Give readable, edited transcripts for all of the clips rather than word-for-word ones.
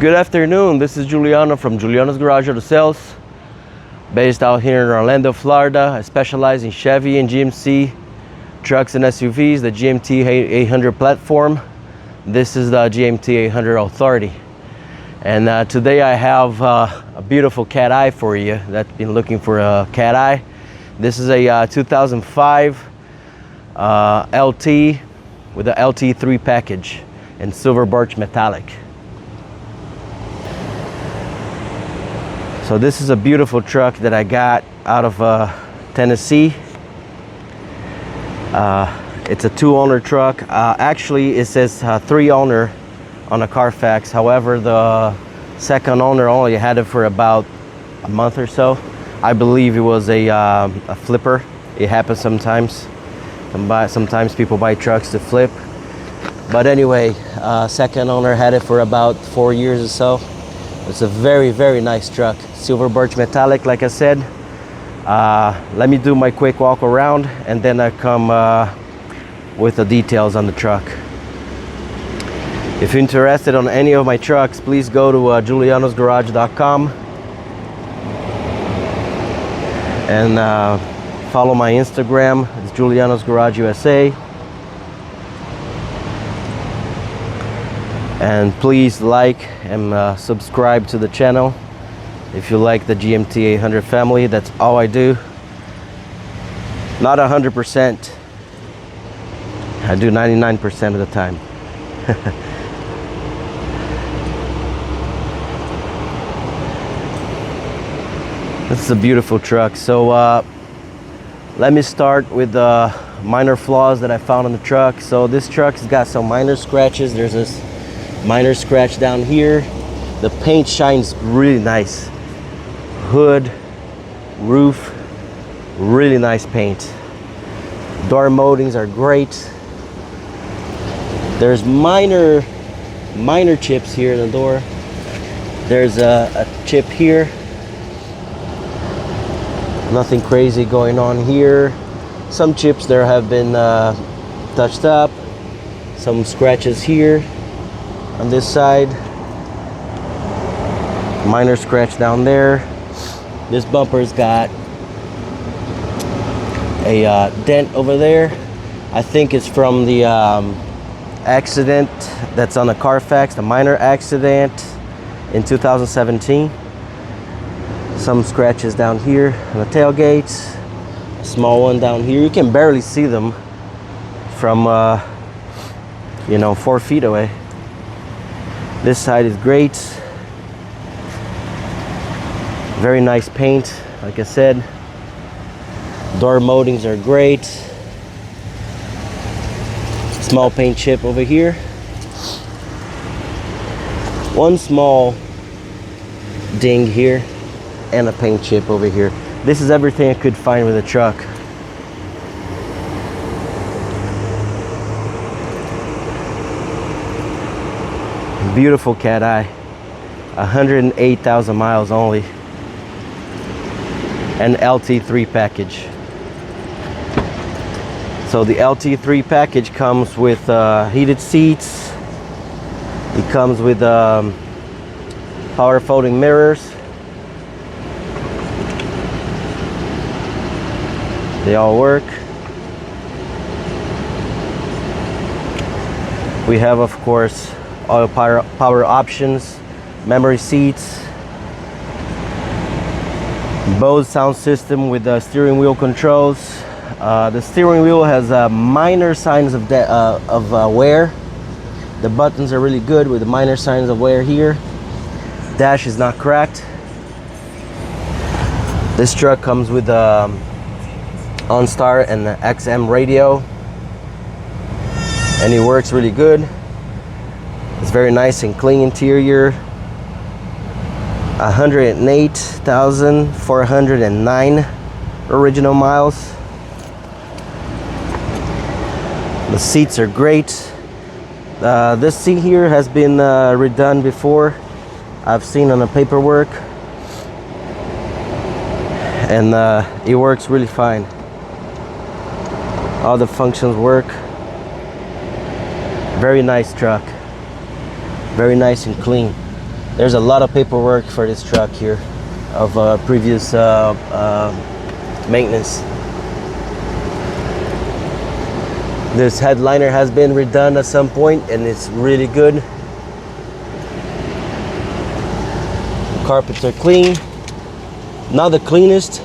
Good afternoon, this is Juliano from Juliano's Garage Auto Sales, based out here in Orlando, Florida. I specialize in Chevy and GMC trucks and SUVs, the GMT800 platform. This is the GMT800 Authority. And today I have a beautiful cat eye for you that's been looking for a cat eye. This is a 2005 LT with the LT3 package in silver birch metallic. So this is a beautiful truck that I got out of Tennessee. It's a 2-owner truck. Actually, it says 3-owner on a Carfax. However, the second owner only had it for about a month or so. I believe it was a flipper. It happens sometimes. Sometimes people buy trucks to flip. But anyway, second owner had it for about 4 years or so. It's a very, very nice truck. Silver birch metallic, like I said. Let me do my quick walk around and then I come with the details on the truck. If you're interested on any of my trucks, please go to julianosgarage.com and follow my Instagram. It's Juliano's Garage USA. And please like and subscribe to the channel if you like the GMT800 family. That's all I do. Not 100%. I do 99% of the time. This is a beautiful truck. So let me start with the minor flaws that I found on the truck. So this truck's got some minor scratches. There's this minor scratch down here. The paint shines really nice. Hood, roof, really nice paint. Door moldings are great. There's minor chips here in the door. There's a chip here. Nothing crazy going on here. Some chips there have been touched up. Some scratches here on this side. Minor scratch down there. This bumper's got a dent over there. I think it's from the accident that's on the Carfax, the minor accident in 2017. Some scratches down here on the tailgates. A small one down here. You can barely see them from 4 feet away. This side is great. Very nice paint, like I said. Door moldings are great. Small paint chip over here. One small ding here and a paint chip over here. This is everything I could find with the truck. Beautiful cat eye. 108,000 miles only. And LT3 package. So the LT3 package comes with heated seats. It comes with power folding mirrors. They all work. We have, of course, all power options, memory seats, Bose sound system with the steering wheel controls. The steering wheel has minor signs of wear. The buttons are really good with the minor signs of wear here. Dash is not cracked. This truck comes with OnStar and the XM radio, and it works really good. It's very nice and clean interior. 108,409 original miles. The seats are great. This seat here has been redone before. I've seen on the paperwork, and it works really fine. All the functions work. Very nice truck. Very nice and clean. There's a lot of paperwork for this truck here of previous maintenance. This headliner has been redone at some point and it's really good. The carpets are clean. Not the cleanest,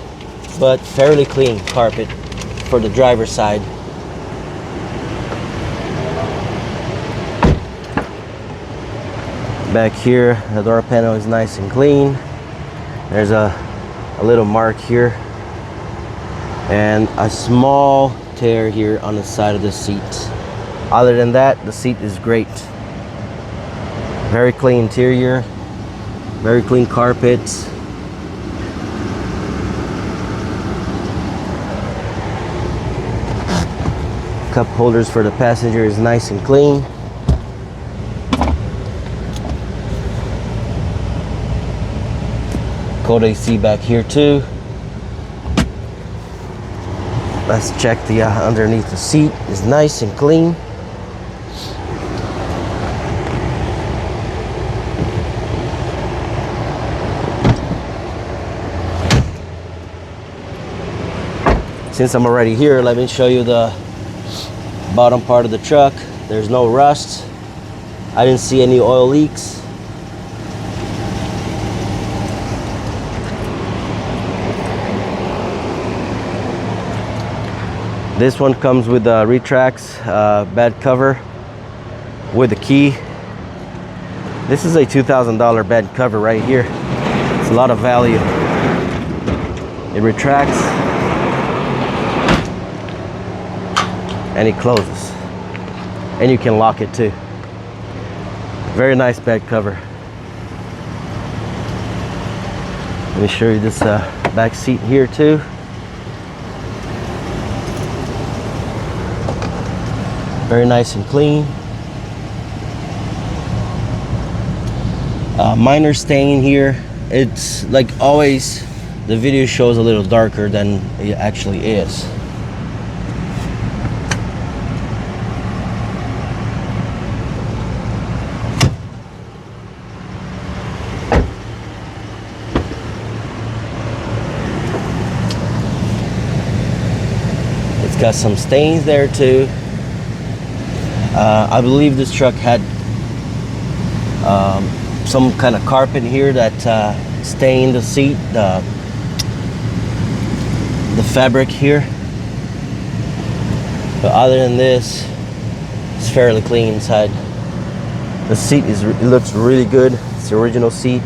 but fairly clean carpet for the driver's side. Back here, the door panel is nice and clean. There's a little mark here and a small tear here on the side of the seat. Other than that, the seat is great. Very clean interior, very clean carpets. Cup holders for the passenger is nice and clean. Cold AC back here too. Let's check the underneath the seat. It's nice and clean. Since I'm already here, let me show you the bottom part of the truck. There's no rust. I didn't see any oil leaks. This one comes with a retracts bed cover with a key. This is a $2,000 bed cover right here. It's a lot of value. It retracts and it closes, and you can lock it too. Very nice bed cover. Let me show you this back seat here too. Very nice and clean. Minor stain here. It's like always, the video shows a little darker than it actually is. It's got some stains there too. I believe this truck had some kind of carpet here that stained the seat, the fabric here. But other than this, it's fairly clean inside. The seat it looks really good. It's the original seat,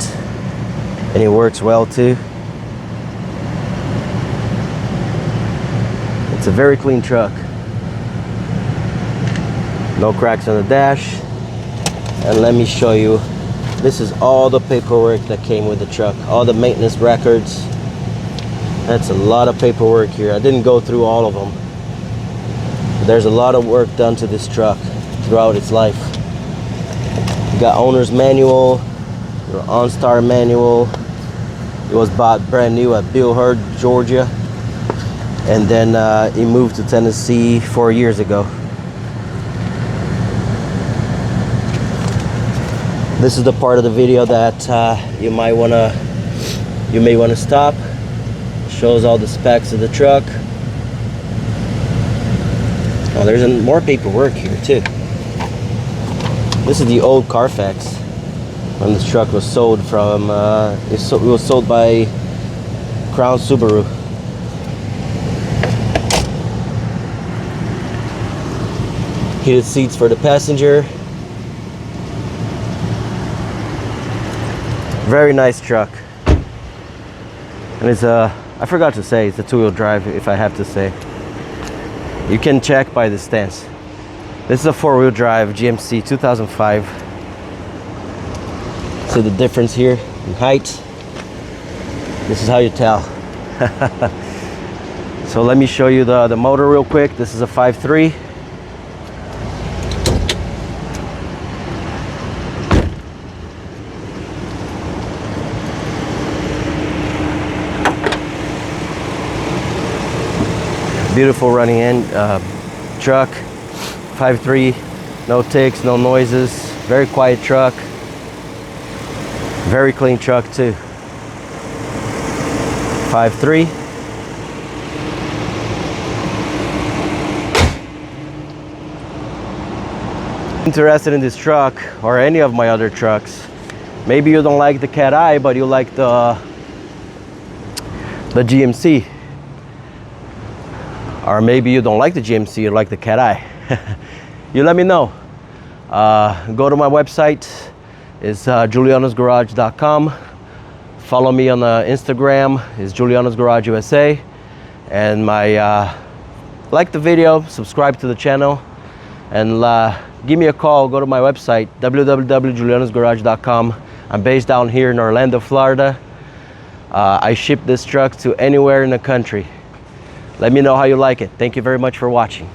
and it works well too. It's a very clean truck. No cracks on the dash. And let me show you, this is all the paperwork that came with the truck, all the maintenance records. That's a lot of paperwork here. I didn't go through all of them, but there's a lot of work done to this truck throughout its life. You got owner's manual, your OnStar manual. It was bought brand new at Birch, Georgia, and then it moved to Tennessee 4 years ago. This is the part of the video that you may want to stop. Shows all the specs of the truck. Oh, there's more paperwork here too. This is the old Carfax when this truck was sold from. It was sold by Crown Subaru. Heated seats for the passenger. Very nice truck. And it's I forgot to say, it's a two-wheel drive, if I have to say. You can check by the stance. This is a four-wheel drive GMC 2005. See the difference here in height? This is how you tell. So let me show you the motor real quick. This is a 5.3. Beautiful running end truck, 5.3, no ticks, no noises, very quiet truck. Very clean truck too. 5.3. Interested in this truck or any of my other trucks, maybe you don't like the cat eye but you like the GMC, or maybe you don't like the GMC, you like the cat eye. You let me know. Go to my website, it's julianosgarage.com. Follow me on Instagram, it's Juliano's Garage USA, and my like the video, subscribe to the channel, and give me a call. Go to my website, www.julianosgarage.com. I'm based down here in Orlando, Florida. I ship this truck to anywhere in the country. Let me know how you like it. Thank you very much for watching.